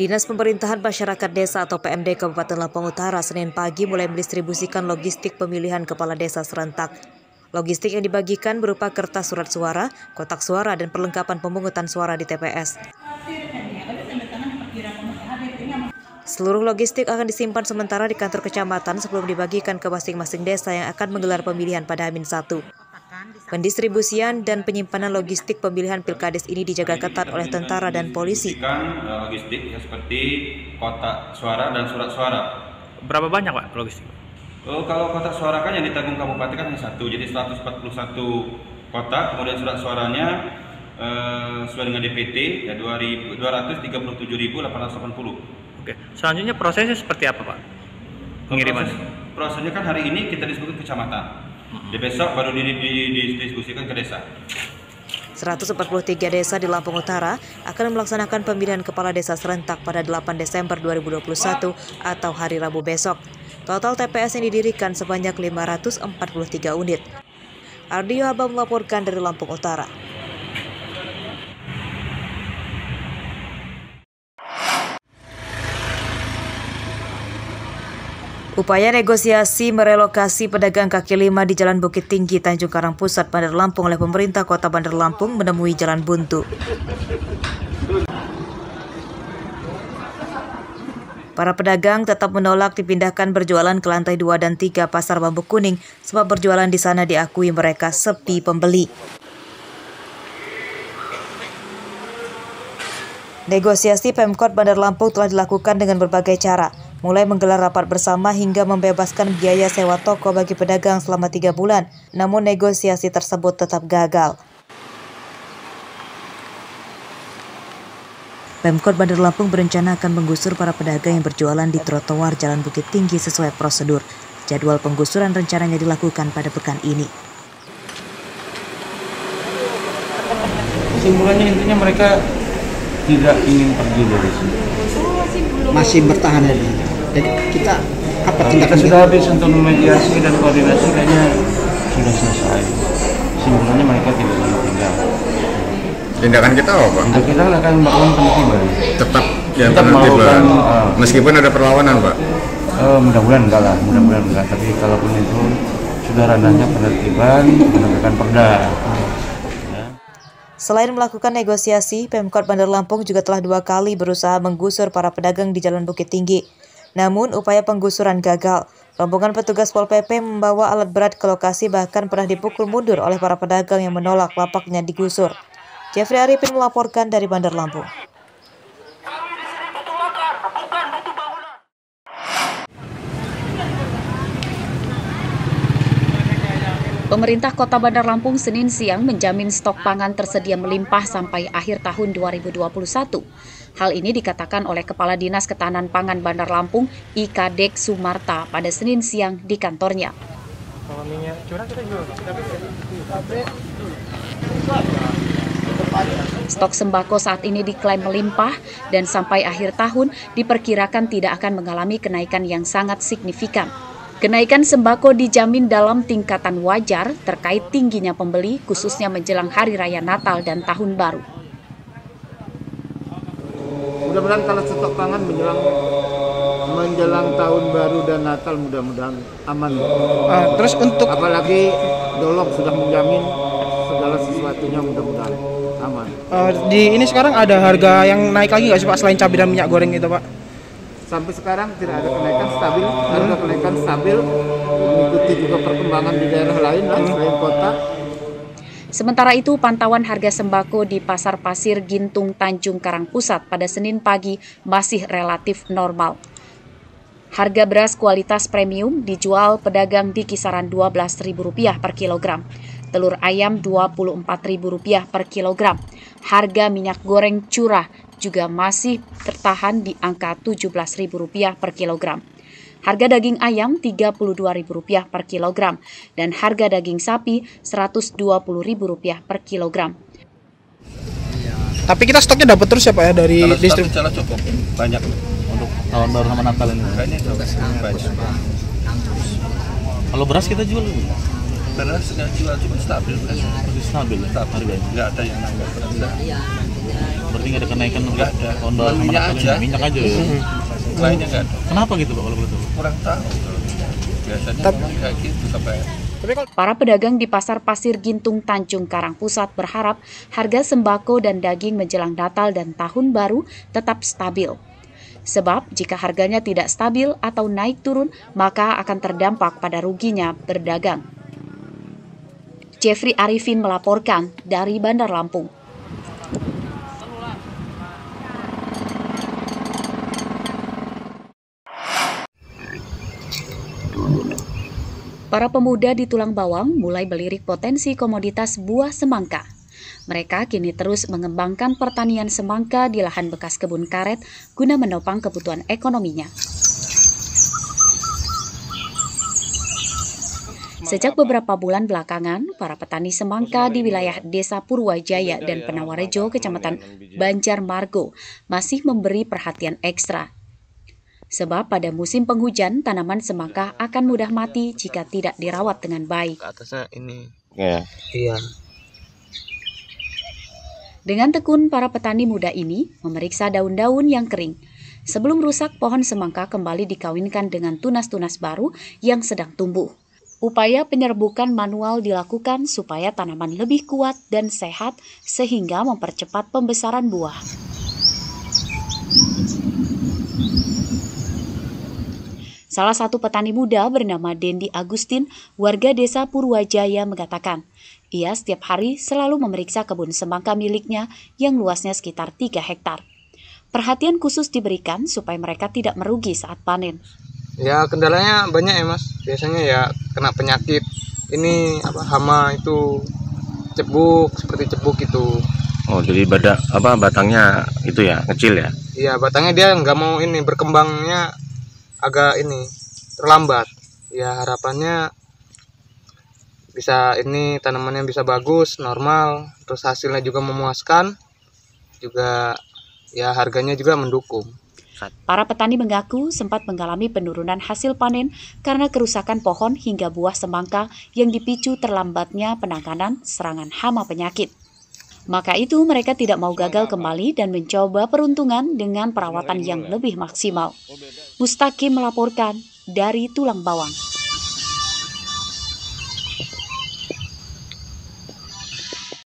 Dinas Pemerintahan Masyarakat Desa atau PMD Kabupaten Lampung Utara Senin pagi mulai mendistribusikan logistik pemilihan kepala desa serentak. Logistik yang dibagikan berupa kertas surat suara, kotak suara, dan perlengkapan pemungutan suara di TPS. Seluruh logistik akan disimpan sementara di kantor kecamatan sebelum dibagikan ke masing-masing desa yang akan menggelar pemilihan pada H-1. Pendistribusian dan penyimpanan logistik pemilihan Pilkades ini dijaga ketat oleh tentara dan polisi. Logistik seperti kotak suara dan surat suara. Berapa banyak Pak logistik? Kalau kotak suara kan yang ditanggung kabupaten kan hanya satu, jadi 141 kotak. Kemudian surat suaranya sesuai dengan DPT ya 237.880. Oke. Selanjutnya prosesnya seperti apa Pak? Pengiriman. Prosesnya kan hari ini kita distribusikan ke kecamatan. Di besok baru didistribusikan ke desa. 143 desa di Lampung Utara akan melaksanakan pemilihan kepala desa serentak pada 8 Desember 2021 atau hari Rabu besok. Total TPS yang didirikan sebanyak 543 unit. Ardio Haba melaporkan dari Lampung Utara. Upaya negosiasi merelokasi pedagang kaki lima di Jalan Bukit Tinggi, Tanjung Karang Pusat, Bandar Lampung oleh pemerintah Kota Bandar Lampung menemui jalan buntu. Para pedagang tetap menolak dipindahkan berjualan ke lantai 2 dan 3 Pasar Bambu Kuning sebab berjualan di sana diakui mereka sepi pembeli. Negosiasi Pemkot Bandar Lampung telah dilakukan dengan berbagai cara, mulai menggelar rapat bersama hingga membebaskan biaya sewa toko bagi pedagang selama 3 bulan. Namun negosiasi tersebut tetap gagal. Pemkot Bandar Lampung berencana akan menggusur para pedagang yang berjualan di trotoar Jalan Bukit Tinggi sesuai prosedur. Jadwal penggusuran rencananya dilakukan pada pekan ini. Kesimpulannya intinya mereka tidak ingin pergi dari sini. Masih bertahan ya. Jadi kita apa kita sudah habis untuk mediasi dan koordinasi, kayaknya sudah selesai. Kesimpulannya mereka tidak ingin tinggal. Tindakan kita apa Pak? Untuk kita akan melakukan penertiban. Tetap penertiban. Meskipun ada perlawanan Pak? Mudah-mudahan enggak lah, mudah-mudahan enggak. Tapi kalaupun itu sudah ranahnya penertiban, penegakan perda. Selain melakukan negosiasi, Pemkot Bandar Lampung juga telah 2 kali berusaha menggusur para pedagang di Jalan Bukit Tinggi. Namun, upaya penggusuran gagal. Rombongan petugas Pol PP membawa alat berat ke lokasi bahkan pernah dipukul mundur oleh para pedagang yang menolak lapaknya digusur. Jeffrey Arifin melaporkan dari Bandar Lampung. Pemerintah Kota Bandar Lampung Senin siang menjamin stok pangan tersedia melimpah sampai akhir tahun 2021. Hal ini dikatakan oleh Kepala Dinas Ketahanan Pangan Bandar Lampung, I.K. Dek Sumarta, pada Senin siang di kantornya. Stok sembako saat ini diklaim melimpah dan sampai akhir tahun diperkirakan tidak akan mengalami kenaikan yang sangat signifikan. Kenaikan sembako dijamin dalam tingkatan wajar terkait tingginya pembeli, khususnya menjelang Hari Raya Natal dan Tahun Baru. Mudah-mudahan kalau stok pangan menjelang Tahun Baru dan Natal mudah-mudahan aman. Terus untuk apalagi Dolok sudah menjamin segala sesuatunya, mudah-mudahan aman. Di ini sekarang ada harga yang naik lagi nggak sih Pak selain cabai dan minyak goreng itu Pak? Sampai sekarang tidak ada kenaikan, stabil, harga kenaikan stabil, mengikuti juga perkembangan di daerah lain selain kota. Sementara itu, pantauan harga sembako di Pasar Pasir Gintung Tanjung Karang Pusat pada Senin pagi masih relatif normal. Harga beras kualitas premium dijual pedagang di kisaran Rp12.000 per kilogram. Telur ayam Rp24.000 per kilogram. Harga minyak goreng curah juga masih tertahan di angka Rp17.000 per kilogram. Harga daging ayam Rp32.000 per kilogram dan harga daging sapi Rp120.000 per kilogram. Tapi kita stoknya dapat terus ya Pak ya dari distribusi? Kalau cukup banyak untuk tahun baru sama Natal ini. Kayaknya banyak. Kalau beras kita jual dulu. Beras nggak jual, cuma stabil. Stabil harganya. Nggak ada yang naik. Berarti nggak ada kenaikan ondel minyak aja. Minyak aja. Lainnya nggak ada. Kenapa gitu Pak kalau begitu? Kurang tahu. Biasanya memang kayak gitu sampai. Para pedagang di Pasar Pasir Gintung Tanjung Karang Pusat berharap harga sembako dan daging menjelang Natal dan Tahun Baru tetap stabil. Sebab jika harganya tidak stabil atau naik turun, maka akan terdampak pada ruginya berdagang. Jeffrey Arifin melaporkan dari Bandar Lampung. Para pemuda di Tulang Bawang mulai melirik potensi komoditas buah semangka. Mereka kini terus mengembangkan pertanian semangka di lahan bekas kebun karet guna menopang kebutuhan ekonominya. Sejak beberapa bulan belakangan, para petani semangka di wilayah Desa Purwajaya dan Penawarejo, Kecamatan Banjarmargo, masih memberi perhatian ekstra. Sebab pada musim penghujan, tanaman semangka akan mudah mati jika tidak dirawat dengan baik. Atasnya ini. Iya. Dengan tekun, para petani muda ini memeriksa daun-daun yang kering. Sebelum rusak, pohon semangka kembali dikawinkan dengan tunas-tunas baru yang sedang tumbuh. Upaya penyerbukan manual dilakukan supaya tanaman lebih kuat dan sehat sehingga mempercepat pembesaran buah. Salah satu petani muda bernama Dendi Agustin, warga Desa Purwajaya mengatakan, ia setiap hari selalu memeriksa kebun semangka miliknya yang luasnya sekitar 3 hektar. Perhatian khusus diberikan supaya mereka tidak merugi saat panen. Ya kendalanya banyak ya Mas, biasanya ya kena penyakit, ini hama itu, cebuk, seperti cebuk itu. Oh, jadi batangnya itu ya, kecil ya? Iya, batangnya dia nggak mau ini, berkembangnya agak ini terlambat. Ya harapannya bisa ini tanamannya bisa bagus, normal, terus hasilnya juga memuaskan, juga ya harganya juga mendukung. Para petani mengaku sempat mengalami penurunan hasil panen karena kerusakan pohon hingga buah semangka yang dipicu terlambatnya penanganan serangan hama penyakit. Maka itu mereka tidak mau gagal kembali dan mencoba peruntungan dengan perawatan yang lebih maksimal. Mustaqim melaporkan dari Tulang Bawang.